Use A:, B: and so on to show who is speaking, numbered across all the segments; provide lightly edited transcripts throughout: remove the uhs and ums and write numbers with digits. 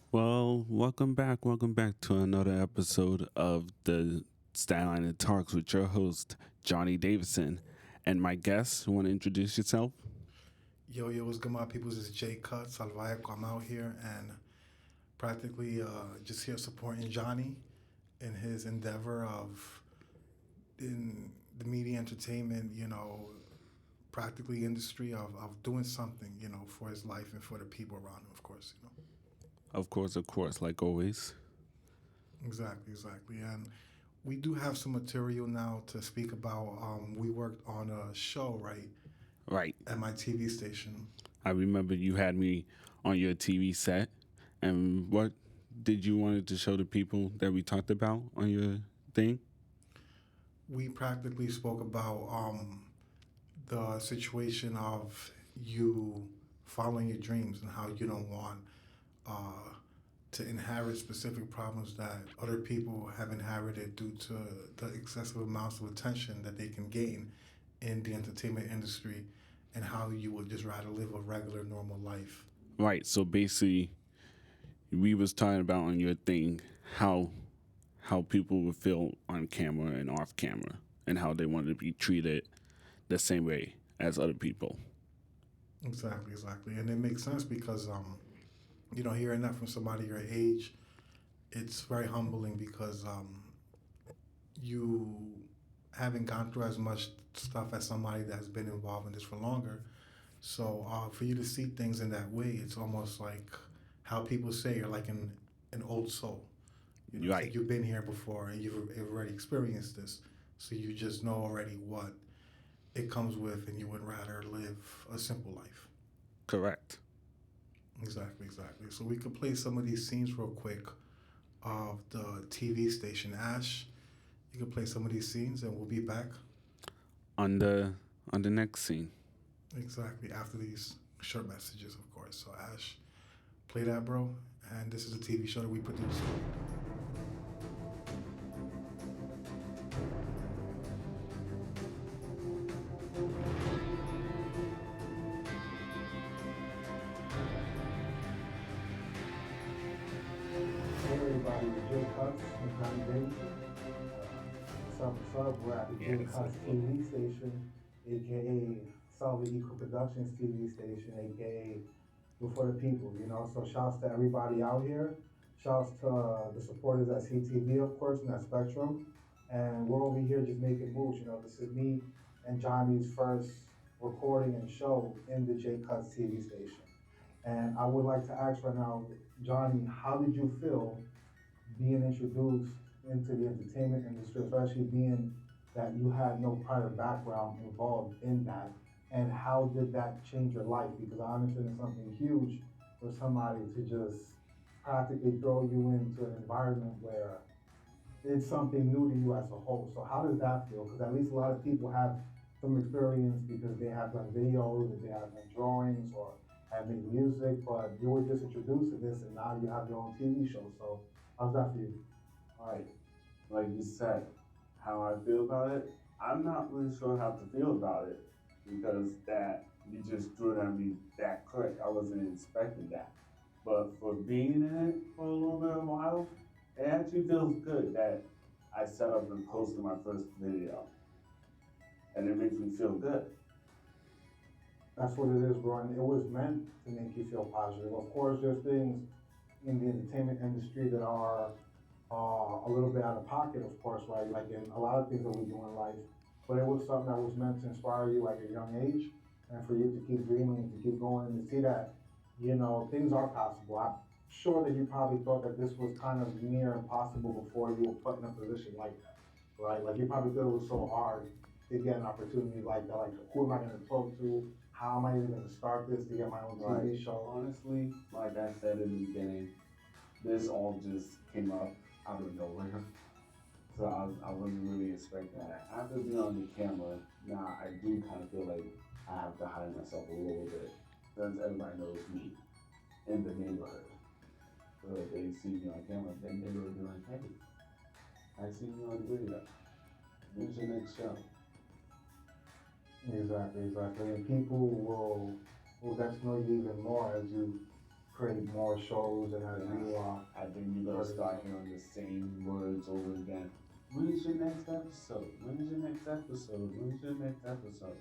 A: Well, welcome back. Welcome back to another episode of the Staten Talks with your host, Johnny Davidson. And my guest, you want to introduce yourself?
B: Yo, what's good, my peoples? It's Jay Cuttz. I'm out here and practically just here supporting Johnny in his endeavor of in the media entertainment, practically industry of doing something, for his life and for the people around him, of course.
A: Of course, like always.
B: Exactly. And we do have some material now to speak about. We worked on a show, right,
A: Right.
B: at my TV station.
A: I remember you had me on your TV set. And what did you wanted to show the people that we talked about on your thing?
B: We practically spoke about the situation of you following your dreams and how you don't want uh, to inherit specific problems that other people have inherited due to the excessive amounts of attention that they can gain in the entertainment industry, and how you would just rather live a regular normal life.
A: Right. So basically, we was talking about on your thing how people would feel on camera and off camera and how they wanted to be treated the same way as other people.
B: Exactly, and it makes sense because hearing that from somebody your age, it's very humbling because you haven't gone through as much stuff as somebody that's been involved in this for longer. So for you to see things in that way, it's almost like how people say you're like an old soul. It's like
A: Right.
B: you've been here before and you've already experienced this. So you just know already what it comes with, and you would rather live a simple life.
A: Correct.
B: Exactly. So we could play some of these scenes real quick of the TV station. Ash, you could play some of these scenes and we'll be back.
A: On the next scene.
B: Exactly, after these short messages, of course. So, Ash, play that, bro. And this is a TV show that we produce. Hey everybody, it's Jay Cuttz and Johnny Davidson. What's up? We're at the Jay Cuttz TV station, aka Salva Eco Productions TV station, aka Before the People, So shouts to everybody out here. Shouts to the supporters at CTV, of course, and at Spectrum. And we're over here just making moves. This is me and Johnny's first recording and show in the J Cutt's TV station. And I would like to ask right now, Johnny, how did you feel being introduced into the entertainment industry, especially being that you had no prior background involved in that? And how did that change your life? Because I understand it's something huge for somebody to just practically throw you into an environment where it's something new to you as a whole. So how does that feel? Because at least a lot of people have some experience because they have done videos, or they have done drawings, or have made music, but you were just introduced to this and now you have your own TV show. So how's that for you?
C: All right, like you said, how I feel about it, I'm not really sure how to feel about it because that you just threw it at me that quick. I wasn't expecting that. But for being in it for a little bit of a while, it actually feels good that I set up and posted my first video. And it makes me feel good.
B: That's what it is, bro. And it was meant to make you feel positive. Of course, there's things in the entertainment industry that are a little bit out of pocket, of course, right? Like in a lot of things that we do in life, but it was something that was meant to inspire you at a young age, and for you to keep dreaming and to keep going and to see that, things are possible. I'm sure that you probably thought that this was kind of near impossible before you were put in a position like that, right? Like you probably thought it was so hard to get an opportunity like that. Like, who am I going to talk to? How am I even going to start this to get my own
C: Right.
B: TV show?
C: Honestly, like I said in the beginning, this all just came up out of nowhere. So I wasn't really expecting that. After being on the camera, now I do kind of feel like I have to hide myself a little bit since everybody knows me in the neighborhood. So if they see me on camera, then they will be like, hey, I see you on video. When's your next show?
B: Exactly, exactly. And people will get to know you even more as you create more shows and as you
C: I think you're gonna start hearing the same words over again. When's your next episode? When's your next episode? When's your next episode?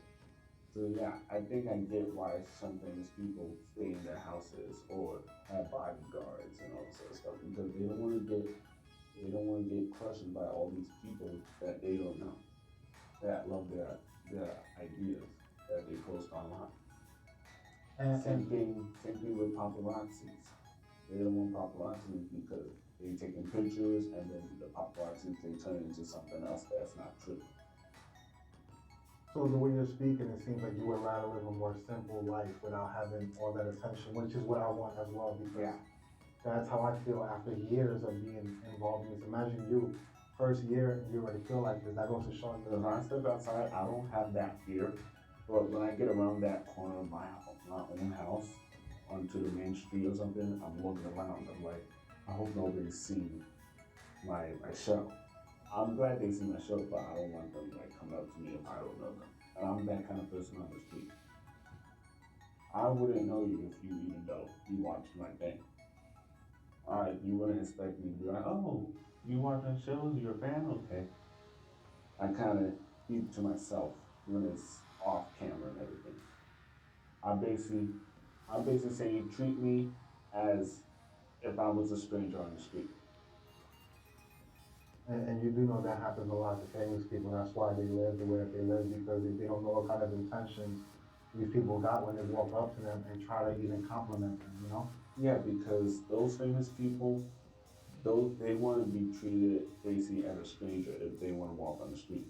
C: So yeah, I think I get why some famous people stay in their houses or have bodyguards and all this sort of stuff because they don't want to get crushed by all these people that they don't know that love their ideas that they post online. Same thing with paparazzis. They don't want paparazzis because they taking pictures and then the paparazzis they turn into something else that's not true.
B: So the way you're speaking, it seems like you would rather live a more simple life without having all that attention, which is what I want as well, because that's how I feel after years of being involved in this. Imagine you, first year, and you already feel like this. That goes to show you.
C: When I step outside, I don't have that fear. But when I get around that corner of my own house, onto the main street or something, I'm walking around. I'm like, I hope nobody's seen my show. I'm glad they see my show, but I don't want them like come up to me if I don't know them. And I'm that kind of person on the street. I wouldn't know you if you even though you watched my thing. Alright, you wouldn't expect me to be like, oh, you watch my shows, you're a fan? Okay. I kinda keep to myself when it's off camera and everything. I basically say you treat me as if I was a stranger on the street.
B: And you do know that happens a lot to famous people. That's why they live the way that they live, because they don't know what kind of intentions these people got when they walk up to them and try to even compliment them.
C: Yeah, because those famous people, they want to be treated basically as a stranger if they want to walk on the street.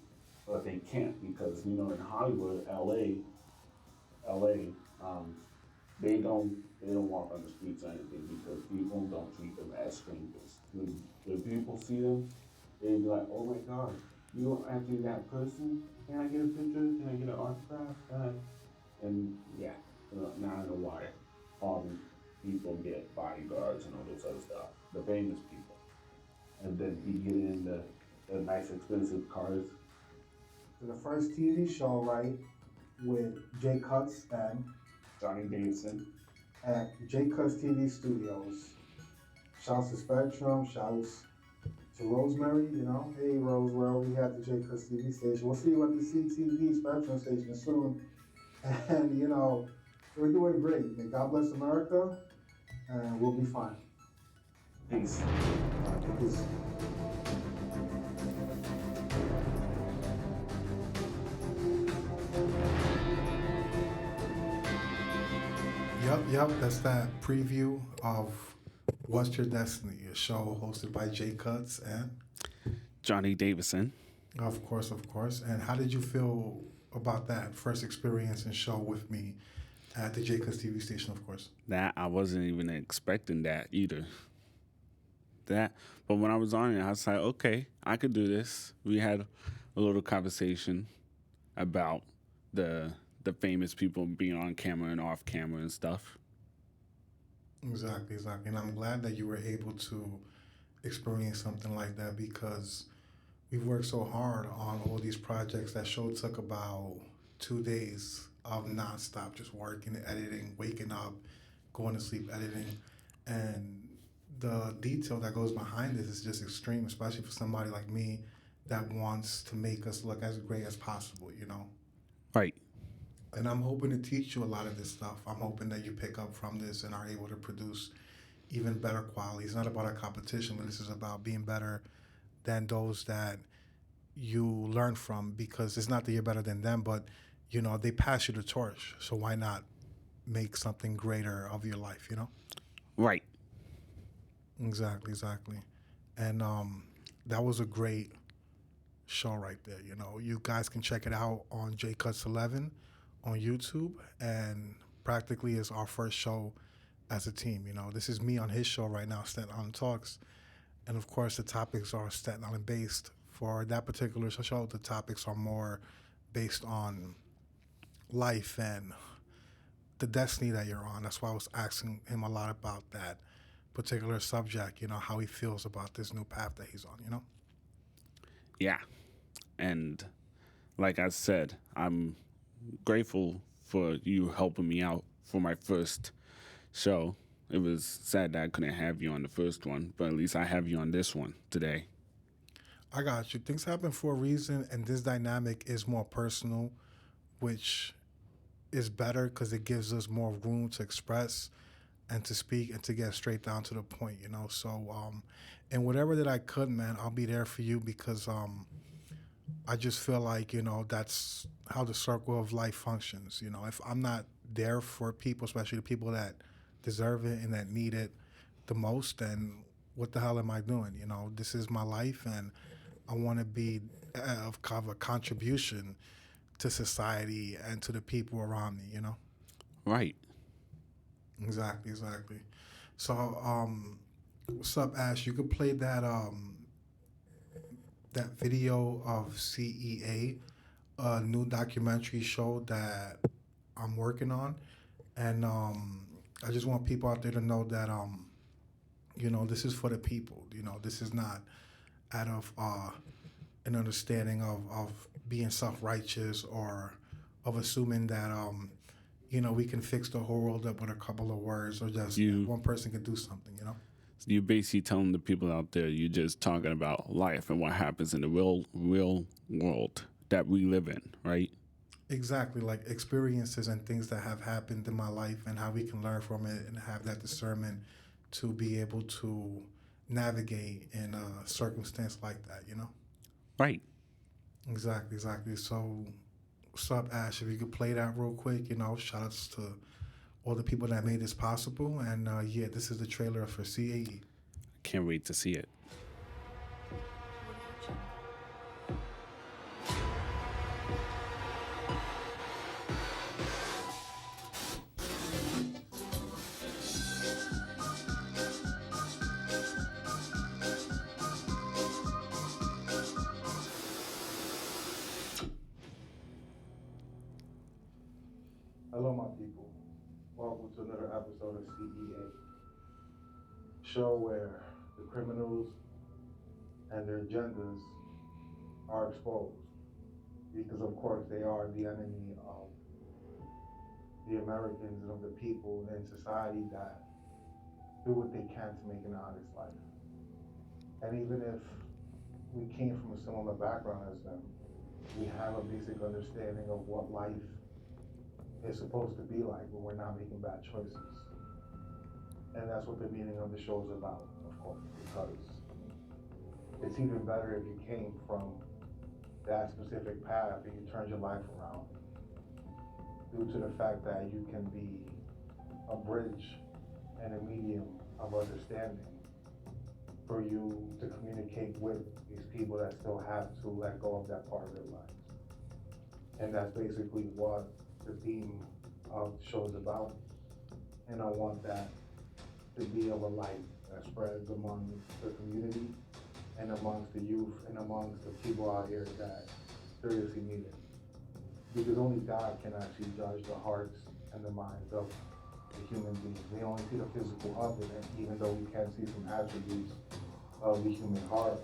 C: But they can't because, in Hollywood, LA, they don't walk on the streets or anything because people don't treat them as strangers. When people see them, they be like, oh my God, you're actually that person? Can I get a picture? Can I get an autograph? And yeah, now I know why all these people get bodyguards and all this other stuff. The famous people. And then you get in the nice expensive cars.
B: So the first TV show, right, with Jay Cuttz and
C: Johnny Davidson.
B: At Jay Cuttz TV Studios. Shouts to Spectrum, shouts to Rosemary, Hey Rose, we're over here at the Jay Cuttz TV station. We'll see you at the CTV Spectrum station soon. And, we're doing great. May God bless America, and we'll be fine.
C: Peace.
B: Peace.
D: Yep, that's that preview of What's Your Destiny, a show hosted by Jay Cuttz and
A: Johnny Davidson.
D: Of course. And how did you feel about that first experience and show with me at the Jay Cuttz TV station, of course?
A: That I wasn't even expecting that either. But when I was on it, I was like, okay, I could do this. We had a little conversation about the famous people being on camera and off camera and stuff.
D: Exactly. And I'm glad that you were able to experience something like that because we've worked so hard on all these projects. That show took about 2 days of nonstop, just working, editing, waking up, going to sleep, editing. And the detail that goes behind this is just extreme, especially for somebody like me that wants to make us look as great as possible,
A: Right.
D: And I'm hoping to teach you a lot of this stuff. I'm hoping that you pick up from this and are able to produce even better quality. It's not about a competition, but this is about being better than those that you learn from, because it's not that you're better than them, but they pass you the torch. So why not make something greater of your life?
A: Right.
D: Exactly, exactly. And that was a great show right there. You guys can check it out on Cuttz 11 on YouTube, and practically is our first show as a team. This is me on his show right now, Staten Island Talks, and of course the topics are Staten Island based. For that particular show, the topics are more based on life and the destiny that you're on. That's why I was asking him a lot about that particular subject, how he feels about this new path that he's on.
A: Yeah. And like I said, I'm grateful for you helping me out for my first show. It was sad that I couldn't have you on the first one, but at least I have you on this one today.
D: I got you. Things happen for a reason, and this dynamic is more personal, which is better because it gives us more room to express and to speak and to get straight down to the point. So, and whatever that I could, man, I'll be there for you, because I just feel like, that's how the circle of life functions. If I'm not there for people, especially the people that deserve it and that need it the most, then what the hell am I doing? This is my life, and I want to be of kind of a contribution to society and to the people around me.
A: Right.
D: Exactly, exactly. So, what's up, Ash? You could play that video of CEA, a new documentary show that I'm working on, and I just want people out there to know that this is for the people. This is not out of an understanding of being self-righteous, or of assuming that we can fix the whole world up with a couple of words, or just one person can do something.
A: You're basically telling the people out there you're just talking about life and what happens in the real world that we live in, right?
D: Exactly, like experiences and things that have happened in my life, and how we can learn from it and have that discernment to be able to navigate in a circumstance like that.
A: Right.
D: Exactly, exactly. So, what's up, Ash? If you could play that real quick, shout outs to all the people that made this possible. And yeah, this is the trailer for CAE.
A: Can't wait to see it.
B: Hello, my people. Welcome to another episode of CEA, show where the criminals and their agendas are exposed, because of course they are the enemy of the Americans and of the people in society that do what they can to make an honest life. And even if we came from a similar background as them, we have a basic understanding of what life is supposed to be like when we're not making bad choices. And that's what the meaning of the show is about, of course, because it's even better if you came from that specific path and you turned your life around, due to the fact that you can be a bridge and a medium of understanding for you to communicate with these people that still have to let go of that part of their lives. And that's basically what the theme of the show is about. And I want that to be of a light that spreads among the community and amongst the youth and amongst the people out here that seriously need it. Because only God can actually judge the hearts and the minds of the human beings. We only see the physical of it, and even though we can see some attributes of the human heart,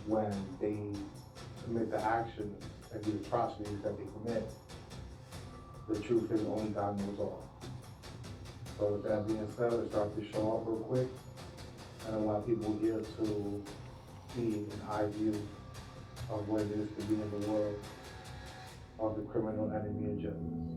B: when they commit the actions and the atrocities that they commit, the truth is only God knows all. So with that being said, let's start the show off real quick and allow people here to see an eye view of what it is to be in the world of the criminal enemy agendas.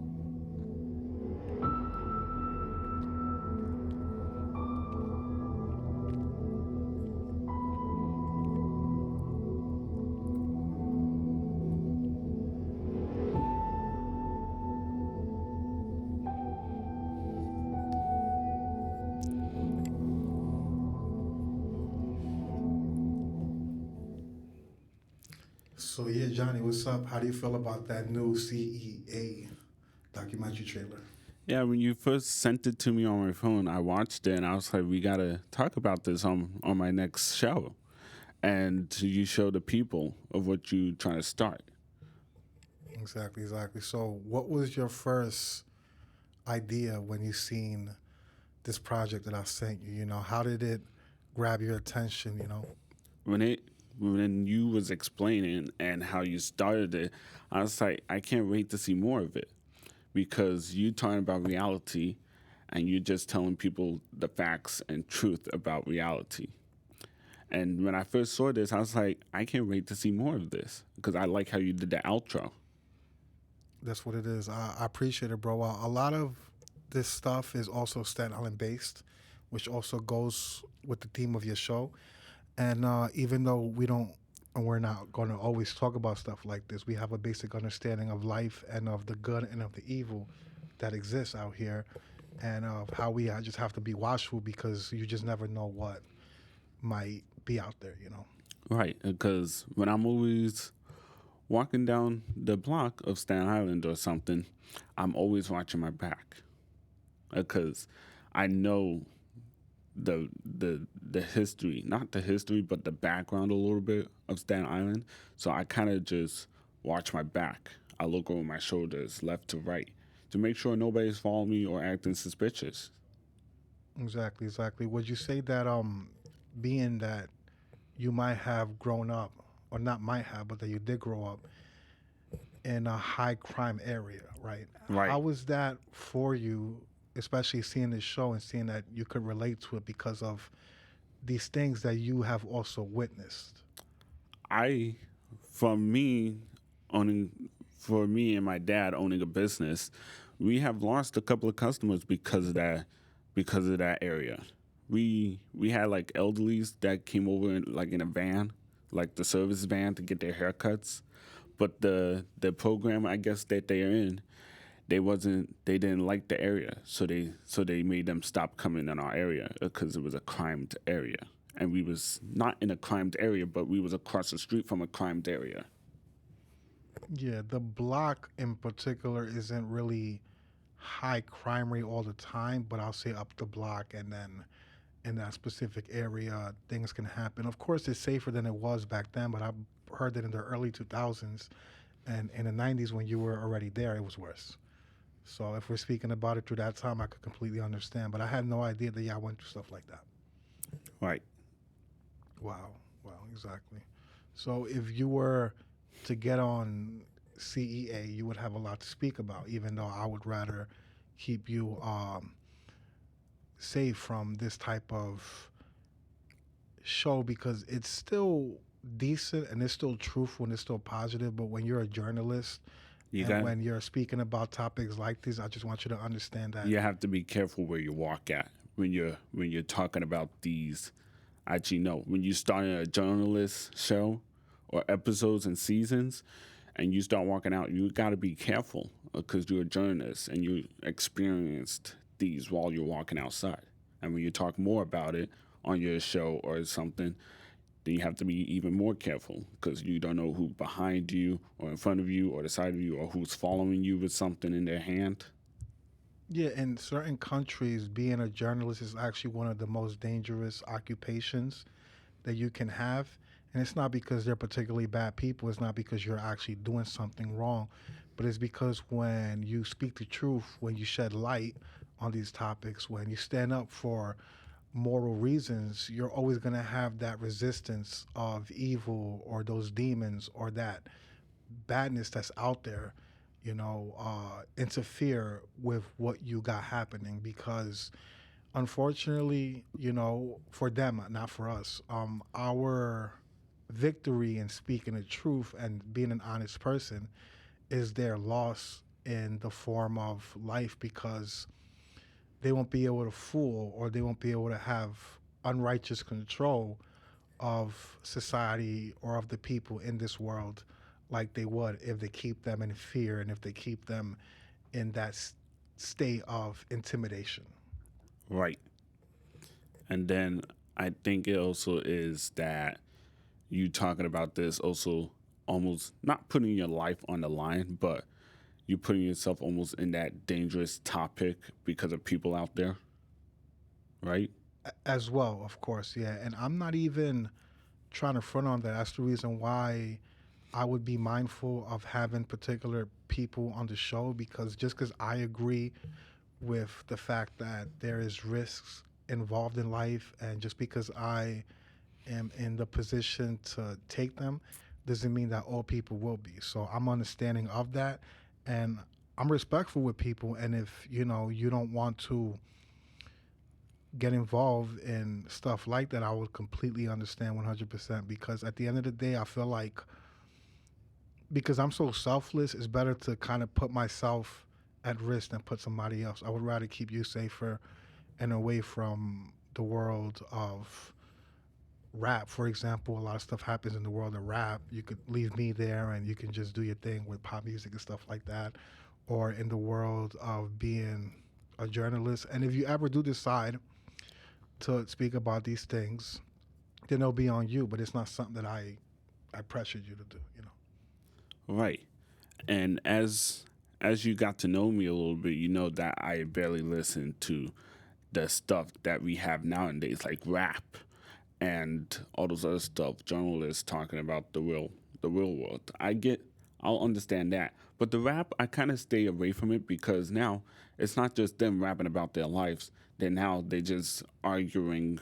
D: So yeah, Johnny, what's up? How do you feel about that new CEA documentary trailer?
A: Yeah, when you first sent it to me on my phone, I watched it and I was like, we gotta talk about this on my next show. And you show the people of what you trying to start.
D: Exactly, exactly. So, what was your first idea when you seen this project that I sent you? You know, how did it grab your attention? You know,
A: When it when you was explaining and how you started it, I was like, I can't wait to see more of it because you talking about reality and you just telling people the facts and truth about reality. And when I first saw this, I was like, I can't wait to see more of this because I like how you did the outro.
D: that's what it is. I appreciate it, bro. A lot of this stuff is also Staten Island based, which also goes with the theme of your show. And even though we don't, and we're not going to always talk about stuff like this, we have a basic understanding of life and of the good and of the evil that exists out here, and of how we just have to be watchful because you just never know what might be out there. You know.
A: Right, because when I'm always walking down the block of Staten Island or something, I'm always watching my back because I know the history, not the history, but the background a little bit of Staten Island. So I kind of just watch my back. I look over my shoulders, left to right, to make sure nobody's following me or acting suspicious.
D: Exactly, exactly. Would you say that being that you might have grown up, or not might have, but that you did grow up in a high crime area, right?
A: Right.
D: How was that for you, especially seeing this show and seeing that you could relate to it because of these things that you have also witnessed?
A: I, for me, owning, for me and my dad owning a business, we have lost a couple of customers because of that area. We had like elderlies that came over like in a van, like the service van to get their haircuts, but the program I guess that they're in, they didn't like the area, so they made them stop coming in our area because it was a crimed area, and we was not in a crimed area, but we was across the street from a crimed area.
D: Yeah, the block in particular isn't really high crime rate all the time, but I'll say up the block and then in that specific area, things can happen. Of course, it's safer than it was back then, but I've heard that in the early 2000s and in the 90s when you were already there, it was worse. So if we're speaking about it through that time, I could completely understand. But I had no idea that y'all went through stuff like that.
A: Right.
D: Wow, wow, exactly. So if you were to get on CEA, you would have a lot to speak about, even though I would rather keep you safe from this type of show because it's still decent and it's still truthful and it's still positive. But when you're a journalist
A: You
D: and
A: got
D: when you're speaking about topics like this, I just want you to understand that.
A: you have to be careful where you walk at when you're talking about these. Actually, no. When you start a journalist show or episodes and seasons, and you start walking out, you got to be careful because you're a journalist and you experienced these while you're walking outside. And when you talk more about it on your show or something, then you have to be even more careful because you don't know who's behind you or in front of you or the side of you or who's following you with something in their hand.
D: Yeah, in certain countries, being a journalist is actually one of the most dangerous occupations that you can have. And it's not because they're particularly bad people, it's not because you're actually doing something wrong, but it's because when you speak the truth, when you shed light on these topics, when you stand up for moral reasons, you're always going to have that resistance of evil or those demons or that badness that's out there, interfere with what you got happening because unfortunately, for them, not for us, our victory in speaking the truth and being an honest person is their loss in the form of life because they won't be able to fool or they won't be able to have unrighteous control of society or of the people in this world like they would if they keep them in fear and if they keep them in that state of intimidation.
A: Right. And then I think it also is that you talking about this also almost not putting your life on the line, but you're putting yourself almost in that dangerous topic because of people out there, right?
D: As well, of course, yeah. And I'm not even trying to front on that. That's the reason why I would be mindful of having particular people on the show, because just because I agree with the fact that there is risks involved in life, and just because I am in the position to take them doesn't mean that all people will be. So I'm understanding of that, and I'm respectful with people. And if you don't want to get involved in stuff like that, I would completely understand 100%, because at the end of the day, I feel like because I'm so selfless, it's better to kind of put myself at risk than put somebody else. I would rather keep you safer and away from the world of rap. For example, a lot of stuff happens in the world of rap. You could leave me there and you can just do your thing with pop music and stuff like that. Or in the world of being a journalist. And if you ever do decide to speak about these things, then it'll be on you. But it's not something that I pressured you to do.
A: Right. And as you got to know me a little bit, you know that I barely listen to the stuff that we have nowadays, like rap and all those other stuff. Journalists talking about the real world. I'll understand that, but the rap, I kind of stay away from it because now it's not just them rapping about their lives. They just arguing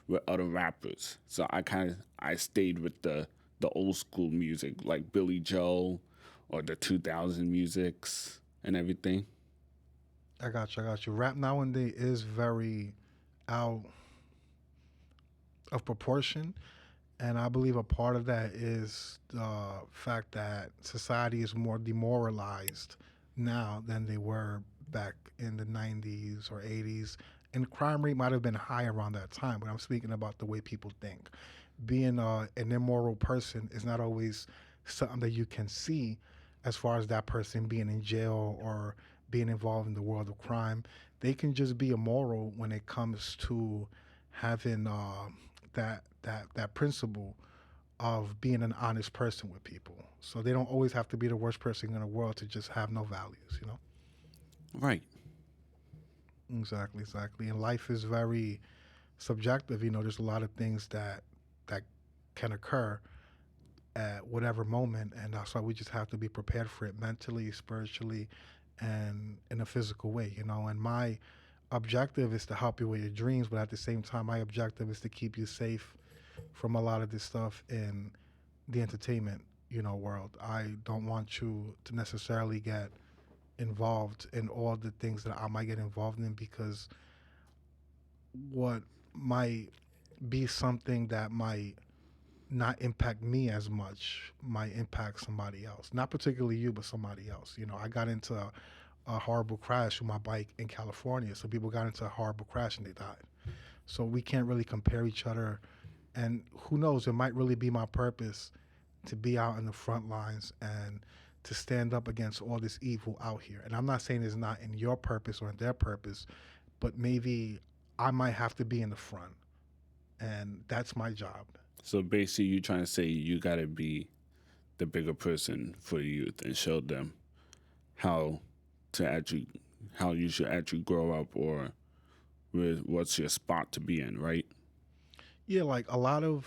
A: with other rappers. So I stayed with the old school music like Billy Joel or the 2000 musics and everything.
D: I got you. I got you. Rap nowadays is very out of proportion. And I believe a part of that is the fact that society is more demoralized now than they were back in the 90s or 80s. And crime rate might have been high around that time, but I'm speaking about the way people think. Being an immoral person is not always something that you can see as far as that person being in jail or being involved in the world of crime. They can just be immoral when it comes to having that principle of being an honest person with people. So they don't always have to be the worst person in the world to just have no values.
A: Right.
D: Exactly, exactly. And life is very subjective. There's a lot of things that can occur at whatever moment, and that's why we just have to be prepared for it mentally, spiritually, and in a physical way. And my objective is to help you with your dreams, but at the same time, my objective is to keep you safe from a lot of this stuff in the entertainment, world. I don't want you to necessarily get involved in all the things that I might get involved in, because what might be something that might not impact me as much might impact somebody else. Not particularly you, but somebody else. I got into a horrible crash with my bike in California. So people got into a horrible crash and they died. So we can't really compare each other. And who knows, it might really be my purpose to be out in the front lines and to stand up against all this evil out here. And I'm not saying it's not in your purpose or in their purpose, but maybe I might have to be in the front. And that's my job.
A: So basically, you trying to say you got to be the bigger person for the youth and show them how to actually how you should actually grow up, or what's your spot to be in, right?
D: Yeah, like a lot of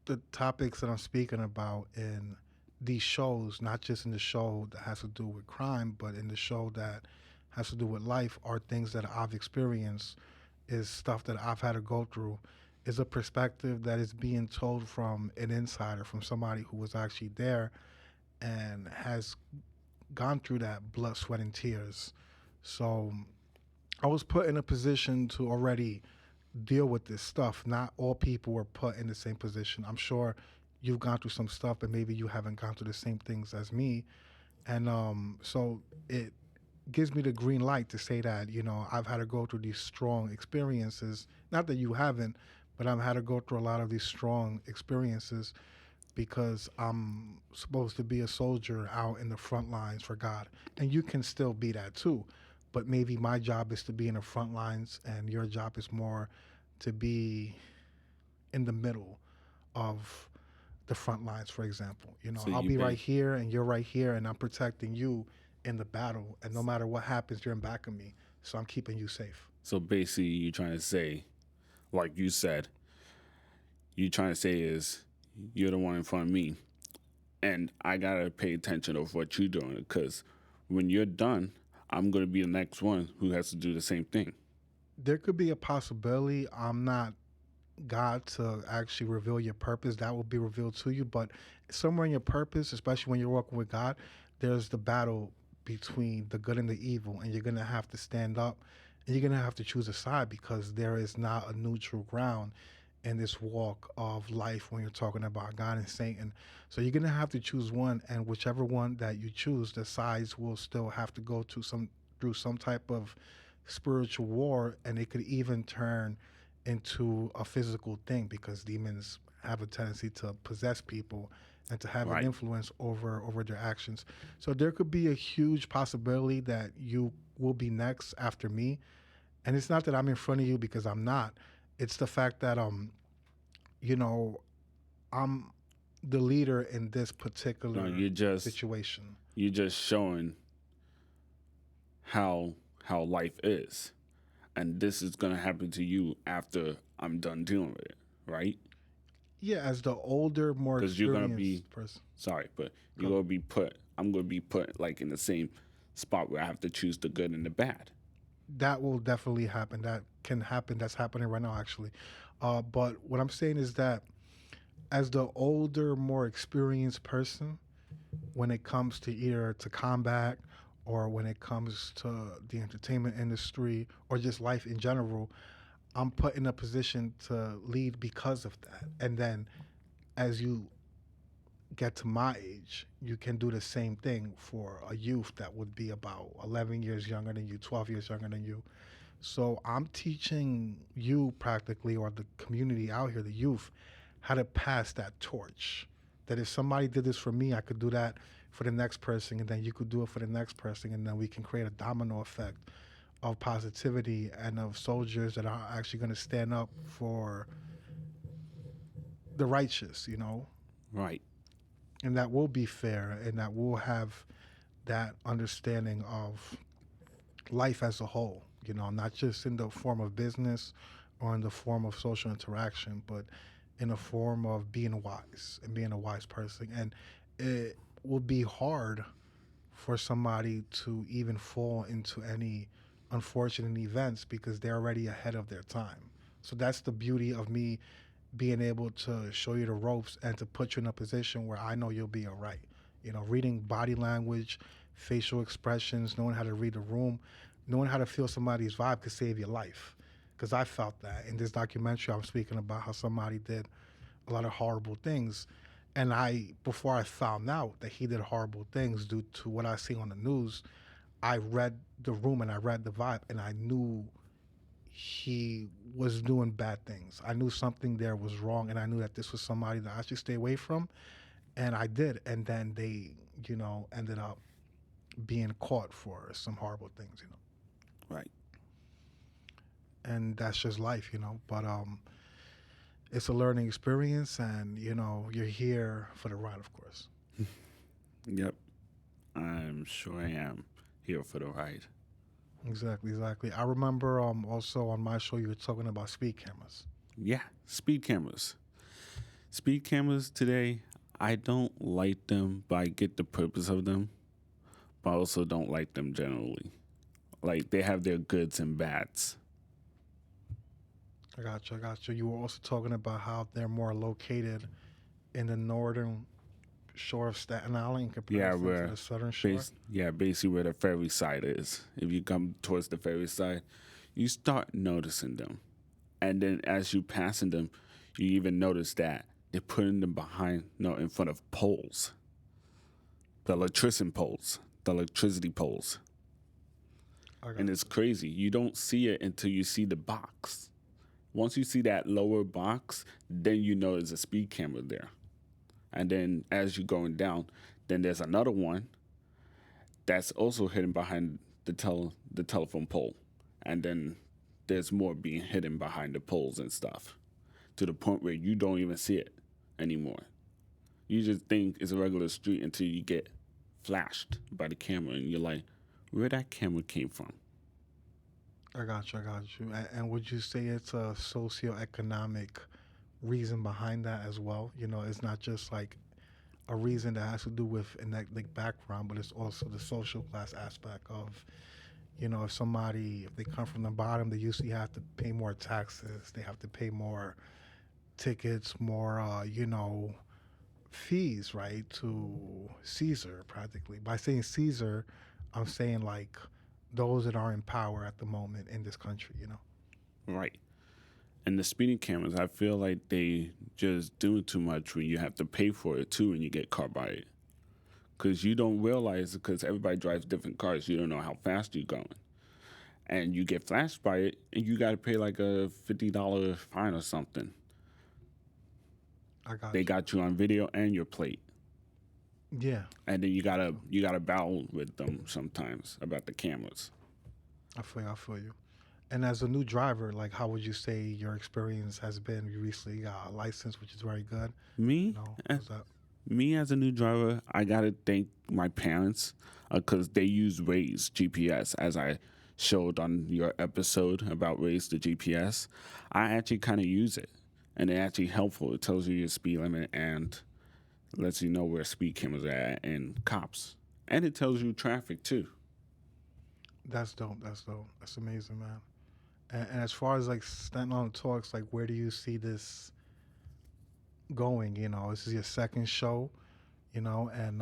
D: the topics that I'm speaking about in these shows, not just in the show that has to do with crime, but in the show that has to do with life, are things that I've experienced, is stuff that I've had to go through, is a perspective that is being told from an insider, from somebody who was actually there and has gone through that blood, sweat, and tears. So I was put in a position to already deal with this stuff. Not all people were put in the same position. I'm sure you've gone through some stuff, but maybe you haven't gone through the same things as me. And so it gives me the green light to say that, I've had to go through these strong experiences. Not that you haven't, but I've had to go through a lot of these strong experiences because I'm supposed to be a soldier out in the front lines for God. And you can still be that too. But maybe my job is to be in the front lines and your job is more to be in the middle of the front lines, for example. You know,
A: So
D: I'll
A: you
D: be right
A: been
D: here and you're right here, and I'm protecting you in the battle. And no matter what happens, you're in back of me. So I'm keeping you safe.
A: so basically you trying to say, like you said, you trying to say is you're the one in front of me, and I gotta pay attention of what you're doing because when you're done, I'm gonna be the next one who has to do the same thing.
D: There could be a possibility. I'm not God to actually reveal your purpose. That will be revealed to you. But somewhere in your purpose, especially when you're working with God, there's the battle between the good and the evil. And you're going to have to stand up and you're going to have to choose a side because there is not a neutral ground in this walk of life when you're talking about God and Satan. So you're going to have to choose one. And whichever one that you choose, the sides will still have to go to some through some type of spiritual war. And it could even turn into a physical thing because demons have a tendency to possess people and to have an
A: Right.
D: influence over their actions. So there could be a huge possibility that you will be next after me. And it's not that I'm in front of you because I'm not. It's the fact that you know, I'm the leader in this
A: No,
D: particular situation.
A: you're just showing how life is, and this is gonna happen to you after I'm done dealing with it, right?
D: Yeah, as the older, more
A: Because you're gonna be
D: experienced person.
A: sorry, but you're
D: Go.
A: gonna be put. I'm gonna be put like in the same spot where I have to choose the good and the bad.
D: That will definitely happen. That can happen. That's happening right now, actually. But what I'm saying is that as the older, more experienced person, when it comes to either to combat or when it comes to the entertainment industry or just life in general, I'm put in a position to lead because of that. And then as you get to my age, you can do the same thing for a youth that would be about 11 years younger than you, 12 years younger than you. So I'm teaching you practically, or the community out here, the youth, how to pass that torch. That if somebody did this for me, I could do that for the next person, and then you could do it for the next person, and then we can create a domino effect of positivity and of soldiers that are actually going to stand up for the righteous, you know,
A: Right.
D: and that will be fair and that will have that understanding of life as a whole, you know, not just in the form of business or in the form of social interaction, but in the form of being wise and being a wise person. And it will be hard for somebody to even fall into any unfortunate events because they're already ahead of their time. So that's the beauty of me being able to show you the ropes and to put you in a position where I know you'll be all right. You know, reading body language, facial expressions, knowing how to read the room, knowing how to feel somebody's vibe could save your life. Because I felt that in this documentary, I'm speaking about how somebody did a lot of horrible things. And before I found out that he did horrible things due to what I see on the news, I read the room and I read the vibe and I knew he was doing bad things. I knew something there was wrong and I knew that this was somebody that I should stay away from. And I did. And then they, you know, ended up being caught for some horrible things, you know.
A: Right.
D: And that's just life, you know. But it's a learning experience and, you know, you're here for the ride, of course.
A: Yep. I'm sure I am here for the ride.
D: Exactly, exactly. I remember also on my show you were talking about speed cameras.
A: Yeah. Speed cameras. Speed cameras today, I don't like them, but I get the purpose of them, but I also don't like them generally. Like they have their goods and bads.
D: I got you, I got you. You were also talking about how they're more located in the northern shore of Staten Island in
A: Yeah,
D: comparison to
A: where
D: the southern shore.
A: basically where the ferry side is. If you come towards the ferry side, you start noticing them. And then as you passing them, you even notice that they're putting them in front of poles. The electricity poles.
D: I got
A: And it's crazy. You don't see it until you see the box. Once you see that lower box, then you know there's a speed camera there. And then as you're going down, then there's another one that's also hidden behind the telephone pole. And then there's more being hidden behind the poles and stuff to the point where you don't even see it anymore. You just think it's a regular street until you get flashed by the camera, and you're like, where that camera came from?
D: I got you. I got you. And would you say it's a socioeconomic reason behind that as well? You know, it's not just like a reason that has to do with an ethnic background, but it's also the social class aspect of, you know, if they come from the bottom, they usually have to pay more taxes. They have to pay more tickets, more, fees, right, to Caesar practically. By saying Caesar, I'm saying like those that are in power at the moment in this country, you know.
A: Right. And the speeding cameras, I feel like they just doing too much when you have to pay for it too, and you get caught by it. Because you don't realize, because everybody drives different cars, you don't know how fast you're going. And you get flashed by it, and you got to pay like a $50 fine or something.
D: I got
A: They
D: you.
A: got you on video and your plate.
D: Yeah,
A: And then you gotta battle with them sometimes about the cameras.
D: I feel you. I feel you. And as a new driver, like, how would you say your experience has been? You recently got a license, which is very good. You
A: Me,
D: know,
A: eh,
D: was that
A: me as a new driver, I gotta thank my parents because they use Waze GPS as I showed on your episode about Waze the GPS. I actually kind of use it, and it's actually helpful. It tells you your speed limit and lets you know where speed cameras are at and cops, and it tells you traffic too.
D: that's dope. That's dope. That's amazing, man. And as far as like Staten on talks, like, where do you see this going? You know, this is your second show. You know, and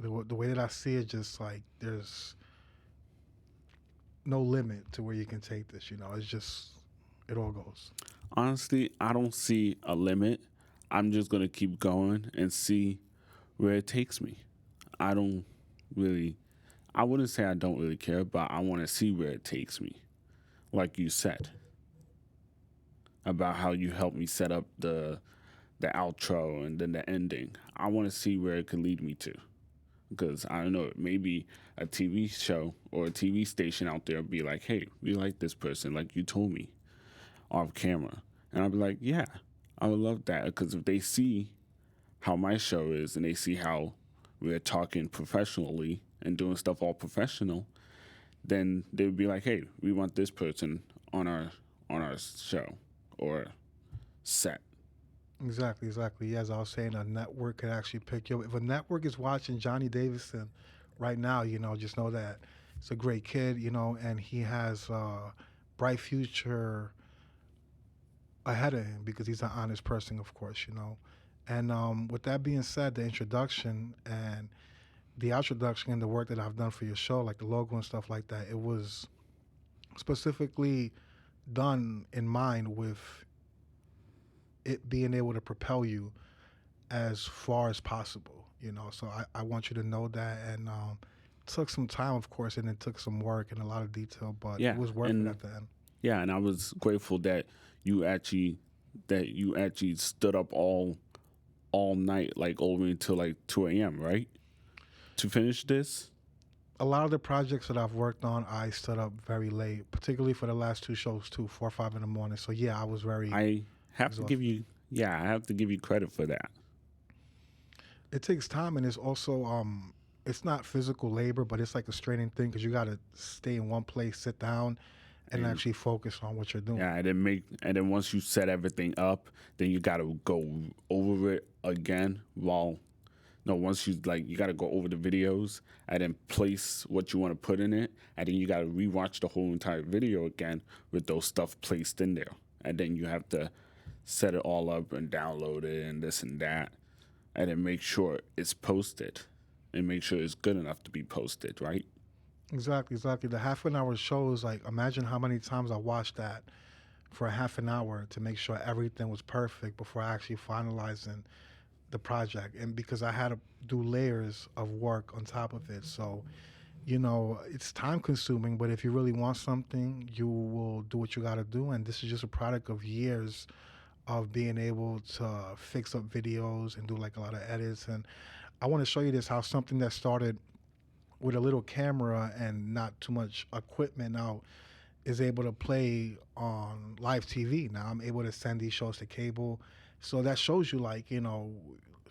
D: the way that I see it, just like there's no limit to where you can take this. You know, it's just it all goes.
A: Honestly, I don't see a limit. I'm just gonna keep going and see where it takes me. I don't really, I wouldn't say I don't really care, but I want to see where it takes me. Like you said about how you helped me set up the outro and then the ending. I want to see where it could lead me to. Because I don't know, maybe a TV show or a TV station out there be like, hey, we like this person, like you told me off camera. And I'll be like, yeah, I would love that. Because if they see how my show is and they see how we're talking professionally and doing stuff all professional, then they would be like, hey, we want this person on our show or set.
D: Exactly, exactly. Yeah, as I was saying, a network could actually pick you up. If a network is watching Johnny Davidson right now, you know, just know that it's a great kid, you know, and he has a bright future ahead of him because he's an honest person, of course, you know. And with that being said, the introduction and the introduction and the work that I've done for your show, like the logo and stuff like that, it was specifically done in mind with it being able to propel you as far as possible, you know. So I want you to know that. And took some time, of course, and it took some work and a lot of detail, but
A: Yeah.
D: it was worth it
A: And
D: at the end.
A: yeah, and I was grateful you actually you actually stood up all night, like all the way until like 2 a.m., right? To finish this?
D: A lot of the projects that I've worked on, I stood up very late, particularly for the last two shows too, 4 or 5 in the morning. So yeah, I was very
A: I have to
D: exhausted.
A: give you yeah, I have to give you credit for that.
D: It takes time, and it's also it's not physical labor, but it's like a straining thing because you got to stay in one place, sit down, and
A: And
D: actually focus on what you're doing.
A: yeah, and then once you set everything up, then you gotta go over it again while no, once you gotta go over the videos and then place what you want to put in it, and then you gotta rewatch the whole entire video again with those stuff placed in there. And then you have to set it all up and download it and this and that. And then make sure it's posted. And make sure it's good enough to be posted, right?
D: Exactly, exactly. The half an hour shows, like, imagine how many times I watched that for a half an hour to make sure everything was perfect before actually finalizing the project. And because I had to do layers of work on top of it. So, you know, it's time consuming, but if you really want something, you will do what you got to do. And this is just a product of years of being able to fix up videos and do like a lot of edits. And I want to show you this how something that started with a little camera and not too much equipment now is able to play on live TV. Now I'm able to send these shows to cable. So that shows you, like, you know,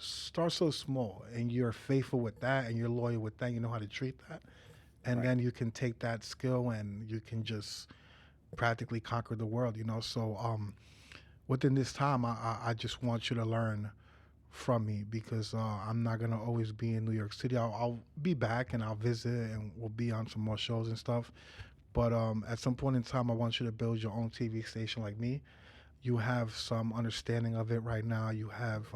D: start so small, and you're faithful with that, and you're loyal with that. You know how to treat that, and
A: Right.
D: then you can take that skill and you can just practically conquer the world. So within this time, I just want you to learn from me because I'm not gonna always be in New York City. I'll be back and I'll visit and we'll be on some more shows and stuff. But at some point in time, I want you to build your own TV station like me. You have some understanding of it right now. You have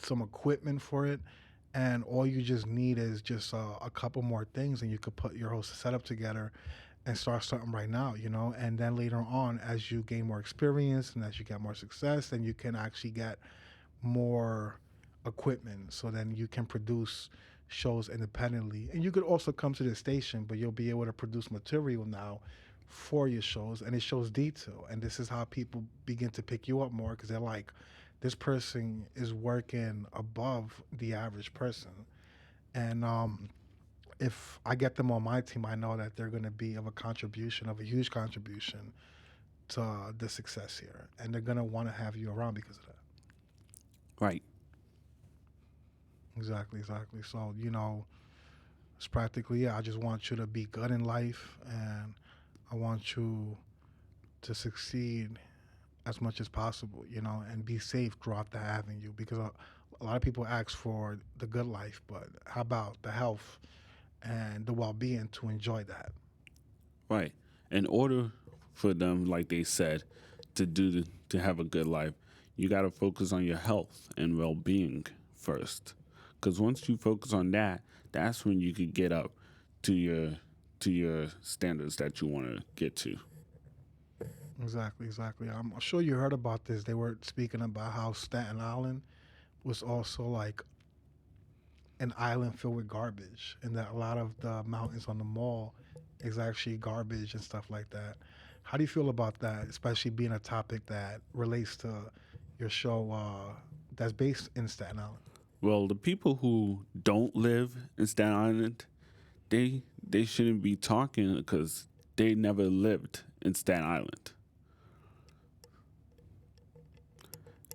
D: some equipment for it, and all you just need is just a couple more things, and you could put your whole setup together and start something right now, and then later on, as you gain more experience and as you get more success, then you can actually get more equipment, so then you can produce shows independently, and you could also come to the station, but you'll be able to produce material now for your shows, and it shows detail, and this is how people begin to pick you up more because they're like, this person is working above the average person, and if I get them on my team, I know that they're going to be of a huge contribution to the success here, and they're going to want to have you around because of that.
A: Right.
D: Exactly, exactly. So, it's practically, yeah, I just want you to be good in life, and I want you to succeed as much as possible, and be safe throughout the avenue because a lot of people ask for the good life, but how about the health and the well being to enjoy that?
A: Right. In order for them, like they said, to have a good life, you got to focus on your health and well-being first. Because once you focus on that, that's when you could get up to your standards that you want to get to.
D: Exactly, exactly. I'm sure you heard about this. They were speaking about how Staten Island was also like an island filled with garbage, and that a lot of the mountains on the mall is actually garbage and stuff like that. How do you feel about that, especially being a topic that relates to your show that's based in Staten Island?
A: Well, the people who don't live in Staten Island, they shouldn't be talking because they never lived in Staten Island.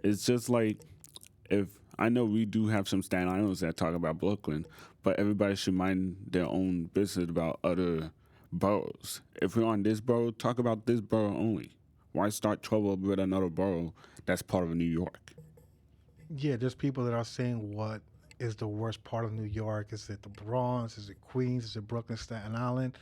A: It's just like if I know we do have some Staten Islanders that talk about Brooklyn, but everybody should mind their own business about other boroughs. If we're on this borough, talk about this borough only. Why start trouble with another borough that's part of New York?
D: Yeah, there's people that are saying what is the worst part of New York? Is it the Bronx? Is it Queens? Is it Brooklyn, Staten Island?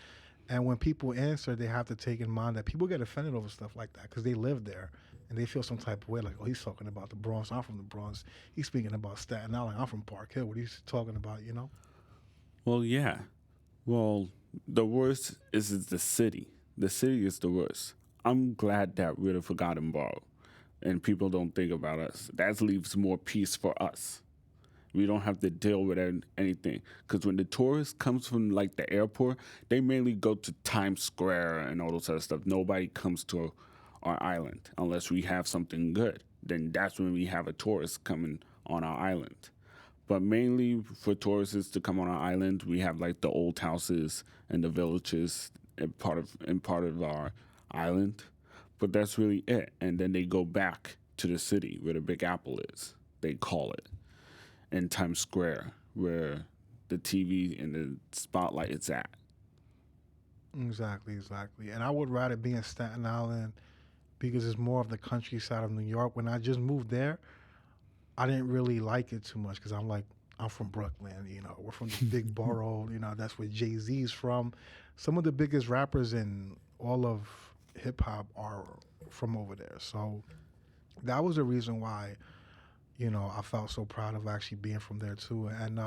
D: And when people answer, they have to take in mind that people get offended over stuff like that because they live there and they feel some type of way like, oh, he's talking about the Bronx. I'm from the Bronx. He's speaking about Staten Island. I'm from Park Hill. What are you talking about?
A: Well, yeah. Well, the worst is the city. The city is the worst. I'm glad that we're the forgotten borough and people don't think about us. That leaves more peace for us. We don't have to deal with anything. Because when the tourists comes from like the airport, they mainly go to Times Square and all those other stuff. Nobody comes to our island unless we have something good. Then that's when we have a tourist coming on our island. But mainly for tourists to come on our island, we have like the old houses and the villages and part of our island. But that's really it. And then they go back to the city where the Big Apple is. They call it in Times Square where the TV and the spotlight is at.
D: Exactly, exactly. And I would rather be in Staten Island because it's more of the countryside of New York. When I just moved there, I didn't really like it too much because I'm like, I'm from Brooklyn, we're from the big borough, that's where Jay-Z's from. Some of the biggest rappers in all of hip hop are from over there. So that was the reason why, I felt so proud of actually being from there too. And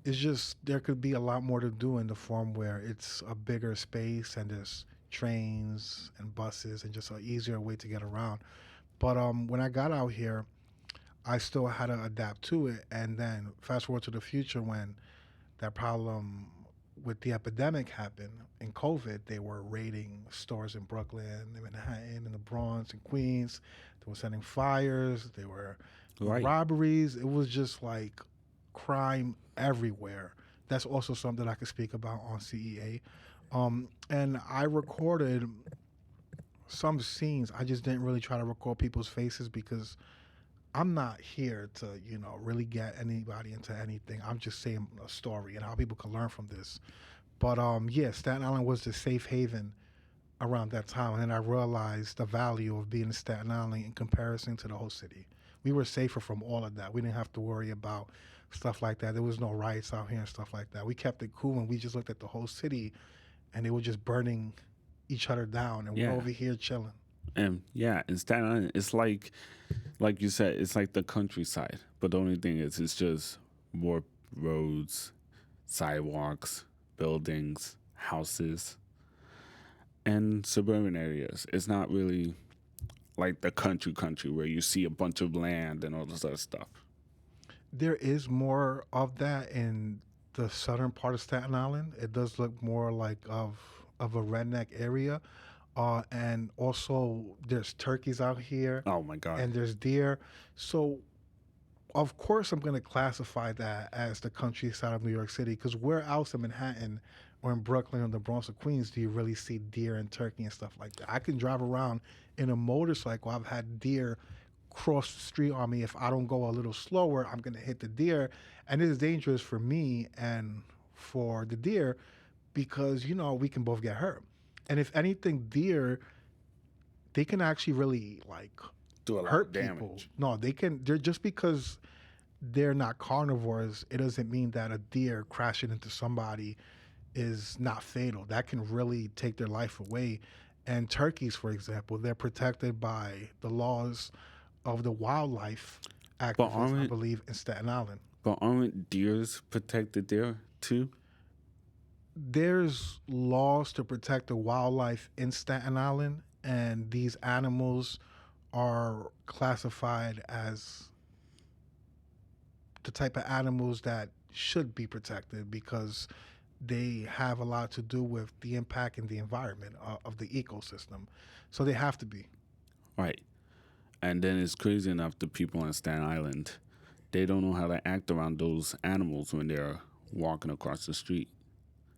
D: it's just, there could be a lot more to do in the form where it's a bigger space and there's trains and buses and just an easier way to get around. But when I got out here, I still had to adapt to it. And then fast forward to the future when that problem with the epidemic happened in COVID, they were raiding stores in Brooklyn, in Manhattan, in the Bronx, in Queens. They were setting fires. They were
A: Right.
D: robberies. It was just like crime everywhere. That's also something I could speak about on CEA. And I recorded some scenes. I just didn't really try to record people's faces because I'm not here to, really get anybody into anything. I'm just saying a story and how people can learn from this. But yeah, Staten Island was the safe haven around that time, and then I realized the value of being in Staten Island in comparison to the whole city. We were safer from all of that. We didn't have to worry about stuff like that. There was no riots out here and stuff like that. We kept it cool, and we just looked at the whole city, and they were just burning each other down, and we're
A: Yeah.
D: over here chilling.
A: And yeah, in Staten Island, it's like you said, it's like the countryside. But the only thing is, it's just more roads, sidewalks, buildings, houses, and suburban areas. It's not really like the country where you see a bunch of land and all this other stuff.
D: There is more of that in the southern part of Staten Island. It does look more like of a redneck area, and also there's turkeys out here,
A: Oh my God.
D: and there's deer. So of course I'm going to classify that as the countryside of New York City, because where else in Manhattan or in Brooklyn or the Bronx or Queens do you really see deer and turkey and stuff like that? I can drive around in a motorcycle. I've had deer cross the street on me. If I don't go a little slower, I'm going to hit the deer. And it is dangerous for me and for the deer because, we can both get hurt. And if anything, deer, they can actually really like
A: Do a lot
D: hurt
A: of
D: people.
A: damage.
D: No, they can. They're just because they're not carnivores, it doesn't mean that a deer crashing into somebody is not fatal. That can really take their life away. And turkeys, for example, they're protected by the laws of the wildlife
A: But
D: activists, I
A: aren't
D: believe, in Staten Island.
A: but aren't deers protected there too?
D: There's laws to protect the wildlife in Staten Island, and these animals are classified as the type of animals that should be protected because they have a lot to do with the impact in the environment of the ecosystem. So they have to be.
A: Right. And then it's crazy enough the people on Staten Island, they don't know how to act around those animals when they're walking across the street.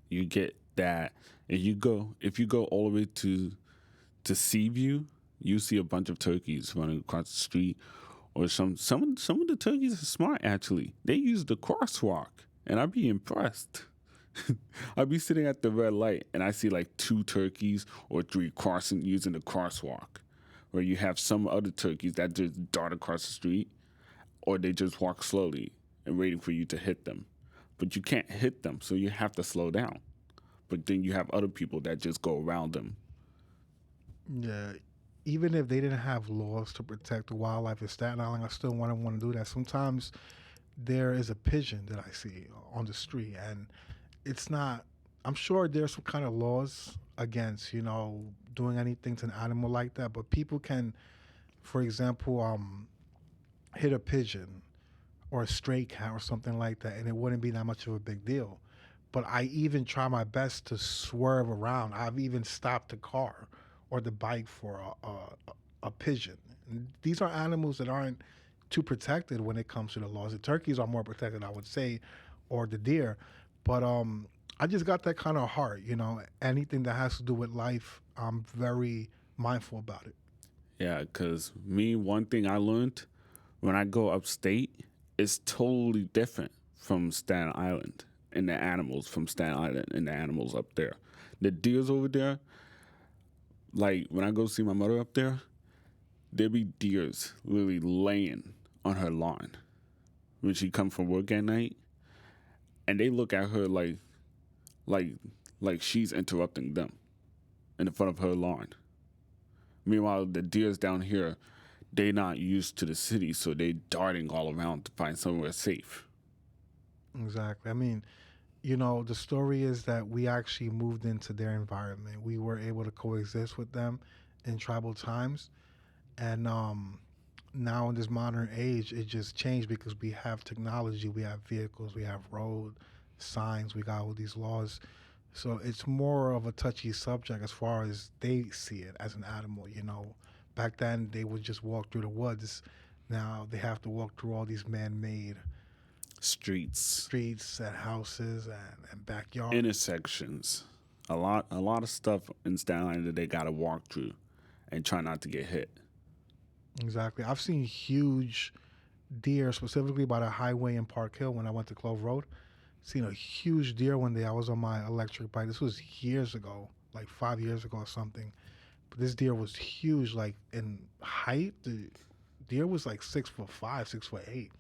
A: You get that if you go all the way to Seaview, you see a bunch of turkeys running across the street. Or some of the turkeys are smart actually. They use the crosswalk, and I'd be impressed. I'd be sitting at the red light, and I see like 2 turkeys or 3 crossing using the crosswalk. Where you have some other turkeys that just dart across the street, or they just walk slowly and waiting for you to hit them. But you can't hit them, so you have to slow down. But then you have other people that just go around them.
D: Yeah. Even if they didn't have laws to protect the wildlife in Staten Island, I still want to do that. Sometimes there is a pigeon that I see on the street, and it's not. I'm sure there's some kind of laws against, doing anything to an animal like that. But people can, for example, hit a pigeon or a stray cat or something like that, and it wouldn't be that much of a big deal. But I even try my best to swerve around. I've even stopped the car or the bike for a pigeon. And these are animals that aren't too protected when it comes to the laws. The turkeys are more protected, I would say, or the deer. But I just got that kind of heart, Anything that has to do with life, I'm very mindful about it.
A: Yeah, because one thing I learned when I go upstate, it's totally different from Staten Island and the animals from Staten Island and the animals up there. The deers over there, like when I go see my mother up there be deers literally laying on her lawn when she come from work at night, and they look at her like like she's interrupting them in front of her lawn. Meanwhile, the deers down here, they not used to the city, so they darting all around to find somewhere safe.
D: Exactly. I mean, the story is that we actually moved into their environment. We were able to coexist with them in tribal times. And now in this modern age, it just changed because we have technology, we have vehicles, we have road signs, we got all these laws. So it's more of a touchy subject as far as they see it as an animal. Back then they would just walk through the woods. Now they have to walk through all these man-made
A: Streets,
D: streets and houses and backyards.
A: intersections, a lot of stuff in Staten Island that they got to walk through and try not to get hit.
D: Exactly. I've seen huge deer specifically by the highway in Park Hill when I went to Clove Road. Seen a huge deer one day. I was on my electric bike. This was years ago, like 5 years ago or something. But this deer was huge, like in height. The deer was like 6'5", 6'8".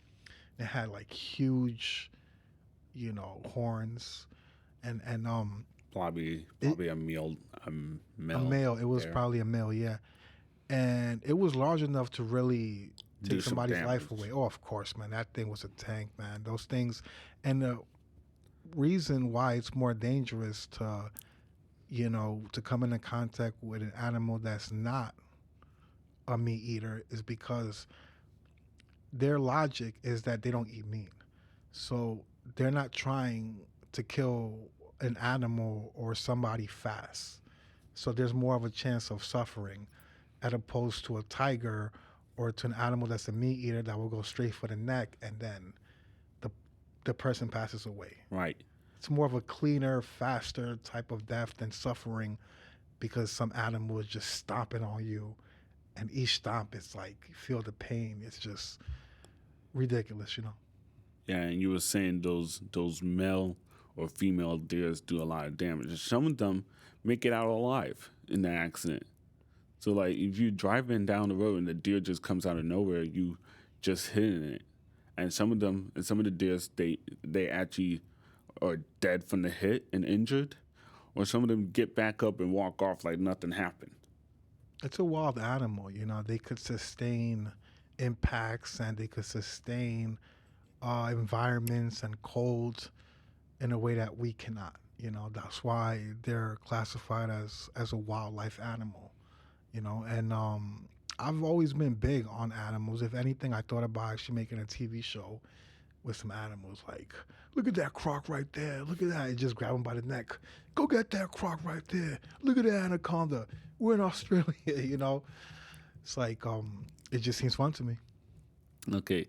D: It had like huge, horns, and
A: Probably
D: it,
A: probably a
D: a
A: male
D: male. It was
A: bear.
D: probably a male, yeah. And it was large enough to really
A: Do
D: take
A: some
D: somebody's life
A: damage.
D: away. Oh, of course, man. That thing was a tank, man. Those things, and the reason why it's more dangerous to come into contact with an animal that's not a meat eater is because their logic is that they don't eat meat. So they're not trying to kill an animal or somebody fast. So there's more of a chance of suffering as opposed to a tiger or to an animal that's a meat eater that will go straight for the neck and then the the person passes away.
A: Right.
D: It's more of a cleaner, faster type of death than suffering because some animal is just stomping on you, and each stomp is like you feel the pain. It's just ridiculous.
A: Yeah, and you were saying those male or female deers do a lot of damage. And some of them make it out alive in the accident. So like if you're driving down the road and the deer just comes out of nowhere, you just hitting it. And some of the deers they actually are dead from the hit and injured, or some of them get back up and walk off like nothing happened.
D: It's a wild animal. They could sustain impacts and they could sustain environments and colds in a way that we cannot. That's why they're classified as a wildlife animal. And I've always been big on animals. If anything, I thought about actually making a TV show with some animals. Like, look at that croc right there. Look at that. And just grab him by the neck. Go get that croc right there. Look at that anaconda. We're in Australia. It's like it just seems fun to me.
A: Okay,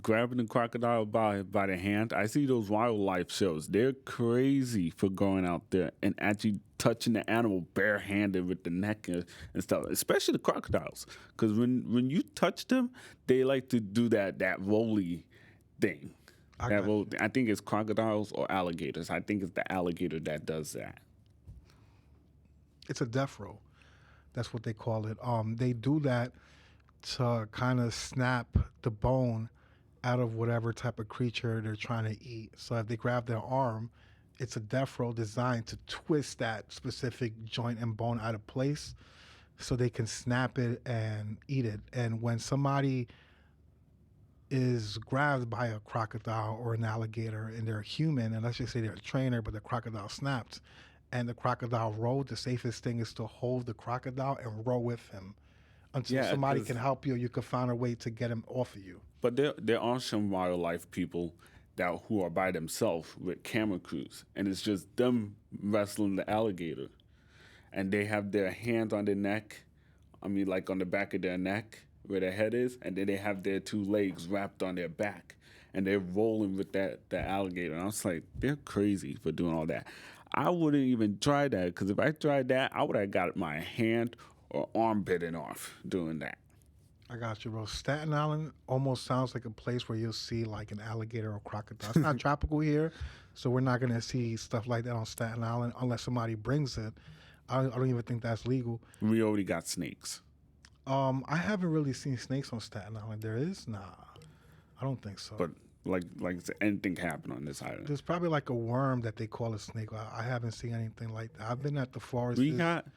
A: grabbing the crocodile by the hand. I see those wildlife shows. They're crazy for going out there and actually touching the animal barehanded with the neck and stuff, especially the crocodiles. Because when you touch them, they like to do that roly thing.
D: I
A: That
D: got
A: roll, I think it's crocodiles or alligators. I think it's the alligator that does that.
D: It's a death row. That's what they call it. They do that to kind of snap the bone out of whatever type of creature they're trying to eat. So if they grab their arm, it's a death row designed to twist that specific joint and bone out of place so they can snap it and eat it. And when somebody is grabbed by a crocodile or an alligator and they're a human, and let's just say they're a trainer, but the crocodile snapped and the crocodile rolled, the safest thing is to hold the crocodile and row with him until
A: Yeah,
D: somebody
A: 'cause-
D: can help you or you can find a way to get him off of you.
A: But there are some wildlife people who are by themselves with camera crews, and it's just them wrestling the alligator, and they have their hands on their neck. I mean, like on the back of their neck where their head is, and then they have their two legs wrapped on their back, and they're rolling with the alligator. And I was like, they're crazy for doing all that. I wouldn't even try that because if I tried that, I would have got my hand or arm bitten off doing that.
D: I got you, bro. Staten Island almost sounds like a place where you'll see like an alligator or crocodile. It's not tropical here, so we're not gonna see stuff like that on Staten Island unless somebody brings it. I don't even think that's legal.
A: We already got snakes.
D: I haven't really seen snakes on Staten Island. There is? Nah, I don't think so.
A: But like I said, anything can happen on this island.
D: There's probably like a worm that they call a snake. I haven't seen anything like that. I've been at the forest
A: We got,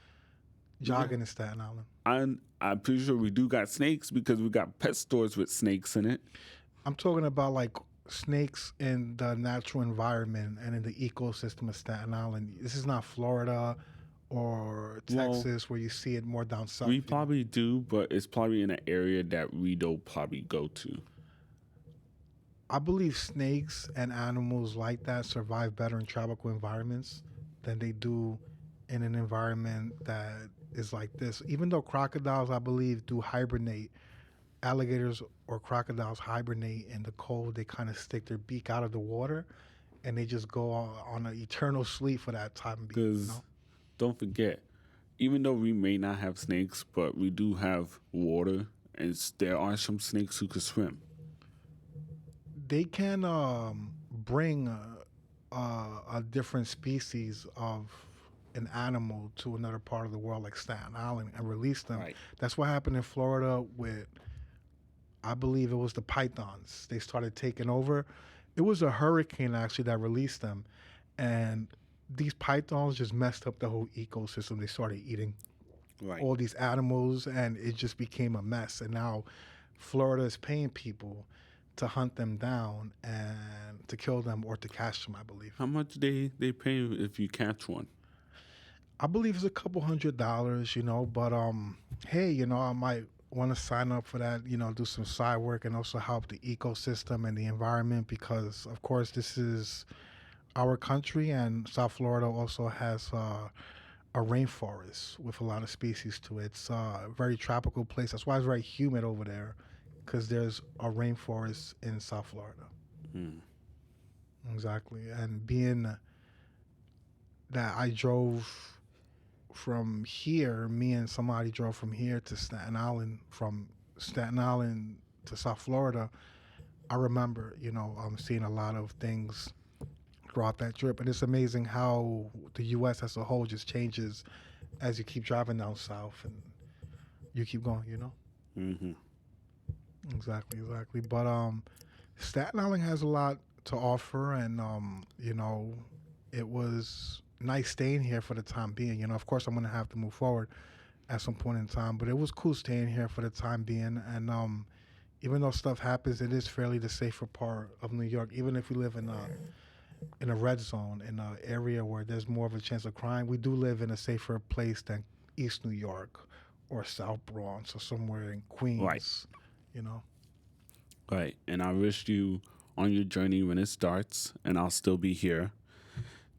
D: jogging in Staten Island.
A: I'm pretty sure we do got snakes because we got pet stores with snakes in it.
D: I'm talking about like snakes in the natural environment and in the ecosystem of Staten Island. This is not Florida or Texas where you see it more down south.
A: We probably do, but it's probably in an area that we don't probably go to.
D: I believe snakes and animals like that survive better in tropical environments than they do in an environment that is like this. Even though crocodiles, I believe, do hibernate, alligators or crocodiles hibernate in the cold. They kind of stick their beak out of the water and they just go on an eternal sleep for that time.
A: Because don't forget, even though we may not have snakes, but we do have water, and there are some snakes who can swim.
D: they can bring a different species of an animal to another part of the world, like Staten Island, and release them.
A: Right.
D: That's what happened in Florida with, I believe it was the pythons. They started taking over. It was a hurricane actually that released them, and these pythons just messed up the whole ecosystem. They started eating
A: Right.
D: all these animals, and it just became a mess. And now Florida is paying people to hunt them down and to kill them or to catch them, I believe.
A: How much they pay if you catch one?
D: I believe it's a couple $100, but hey, I might want to sign up for that, do some side work and also help the ecosystem and the environment because of course this is our country and South Florida also has a rainforest with a lot of species to it. It's a very tropical place. That's why it's very humid over there because there's a rainforest in South Florida.
A: Hmm.
D: Exactly. And being that I drove from here, me and somebody drove from here to Staten Island, from Staten Island to South Florida. I remember, seeing a lot of things throughout that trip, and it's amazing how the U.S. as a whole just changes as you keep driving down south and you keep going.
A: Mm-hmm.
D: Exactly, exactly. But Staten Island has a lot to offer, and it was nice staying here for the time being. Of course, I'm gonna have to move forward at some point in time, but it was cool staying here for the time being. And even though stuff happens, it is fairly the safer part of New York. Even if we live in a red zone, in an area where there's more of a chance of crime, we do live in a safer place than East New York or South Bronx or somewhere in Queens.
A: Right.
D: You know.
A: Right. And I wish you on your journey when it starts, and I'll still be here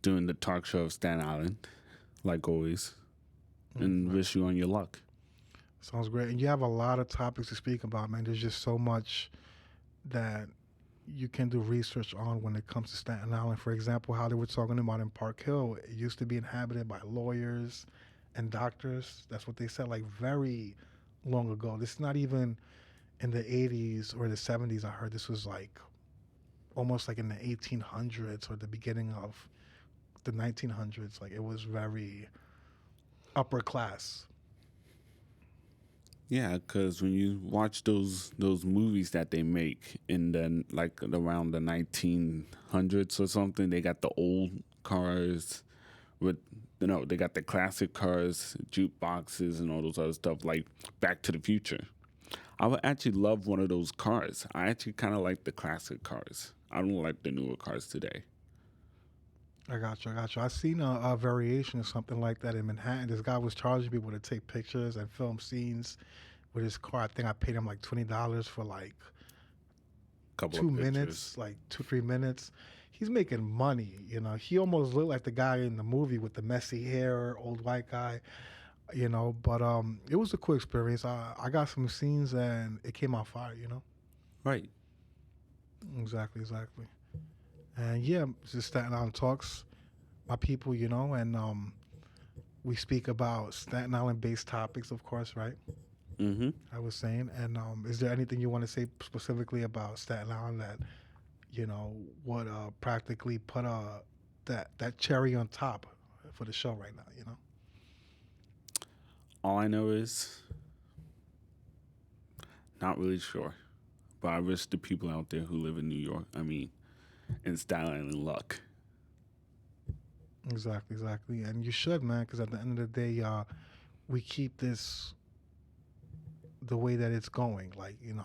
A: doing the talk show of Staten Island, like always, and wish you on your luck.
D: Sounds great. And you have a lot of topics to speak about, man. There's just so much that you can do research on when it comes to Staten Island. For example, how they were talking about in Park Hill, it used to be inhabited by lawyers and doctors. That's what they said, like very long ago. This is not even in the 80s or the 70s. I heard this was like almost like in the 1800s or the beginning of the 1900s. Like it was very upper class.
A: Yeah, because when you watch those movies that they make in the like around the 1900s or something, they got the old cars with they got the classic cars, jukeboxes, and all those other stuff like Back to the Future. I would actually love one of those cars. I actually kind of like the classic cars. I don't like the newer cars today.
D: I got you. I seen a variation of something like that in Manhattan. This guy was charging people to take pictures and film scenes with his car. I think I paid him like $20 for like
A: Couple
D: 2 minutes, like 2-3 minutes. He's making money. He almost looked like the guy in the movie with the messy hair, old white guy. But it was a cool experience. I got some scenes and it came out fire.
A: Right.
D: Exactly. And yeah, this is Staten Island Talks, my people, and we speak about Staten Island based topics, of course, right?
A: Mm-hmm.
D: I was saying. And is there anything you want to say specifically about Staten Island that, would practically put that cherry on top for the show right now,
A: All I know is not really sure. But I wish the people out there who live in New York, in Staten Island, luck.
D: Exactly. And you should, man, because at the end of the day, we keep this the way that it's going. Like, it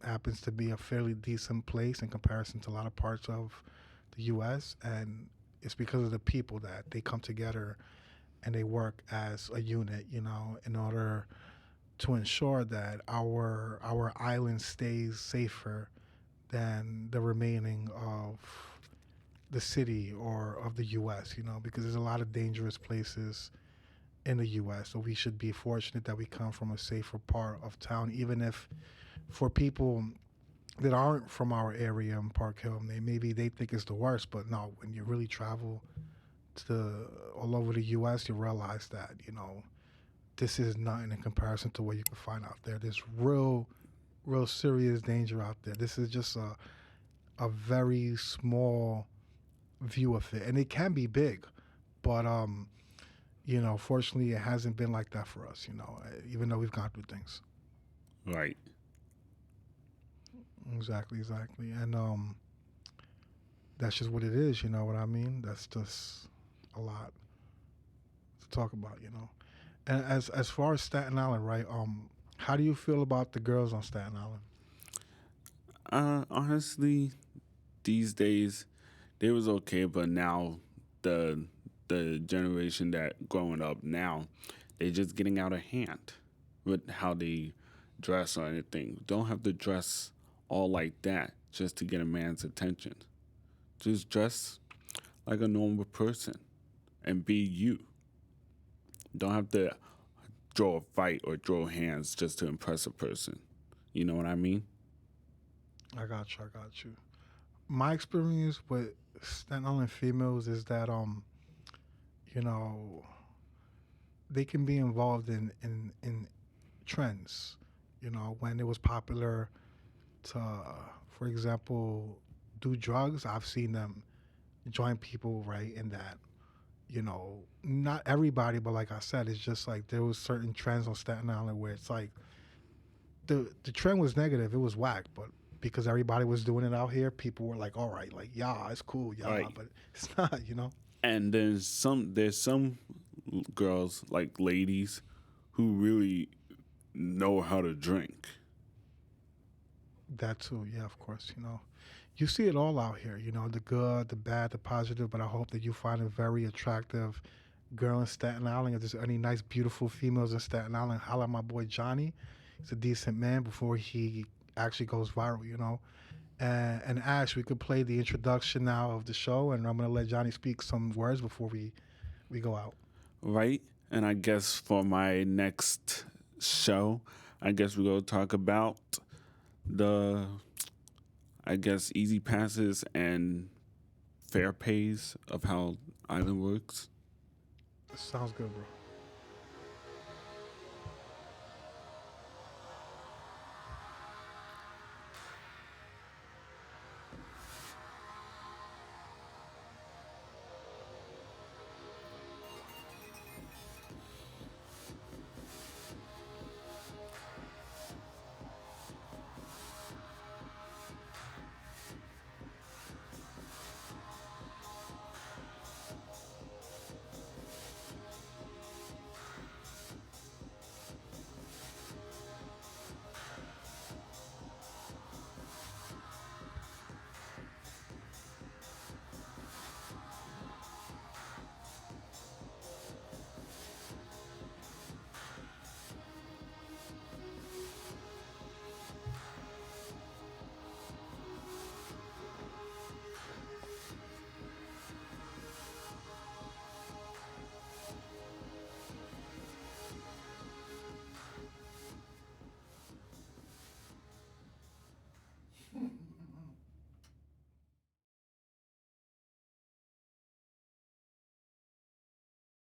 D: happens to be a fairly decent place in comparison to a lot of parts of the U.S. And it's because of the people that they come together and they work as a unit, in order to ensure that our island stays safer than the remaining of the city or of the U.S., because there's a lot of dangerous places in the U.S. So we should be fortunate that we come from a safer part of town, even if for people that aren't from our area in Park Hill, maybe they think it's the worst, but no, when you really travel to all over the U.S., you realize that, this is nothing in comparison to what you can find out there. There's real serious danger out there. This is just a very small view of it, and it can be big, but fortunately, it hasn't been like that for us. Even though we've gone through things.
A: Right.
D: Exactly, and that's just what it is. You know what I mean? That's just a lot to talk about. And as far as Staten Island, right? How do you feel about the girls on Staten Island?
A: Honestly, these days they was okay, but now the the generation that growing up now, they just getting out of hand with how they dress or anything. Don't have to dress all like that just to get a man's attention. Just dress like a normal person and be you. Don't have to draw a fight or draw hands just to impress a person. You know what I mean?
D: I got you. I got you. My experience with Staten Island females is that you know, they can be involved in trends. When it was popular to, for example, do drugs, I've seen them join people right in that. Not everybody, but like I said, it's just like there was certain trends on Staten Island where it's like the trend was negative, it was whack, but because everybody was doing it out here, people were like, all right, like yeah, it's cool,
A: All
D: yeah,
A: right.
D: but it's not.
A: And there's some girls like ladies who really know how to drink.
D: That too, yeah, of course. You see it all out here. The good, the bad, the positive. But I hope that you find a very attractive girl in Staten Island. If there's any nice, beautiful females in Staten Island, holla at my boy Johnny. He's a decent man before he actually goes viral. And Ash, we could play the introduction now of the show, and I'm gonna let Johnny speak some words before we go out.
A: Right? And I guess for my next show, I guess we're going to talk about the, I guess, easy passes and fair pays of how Island works.
D: Sounds good, bro.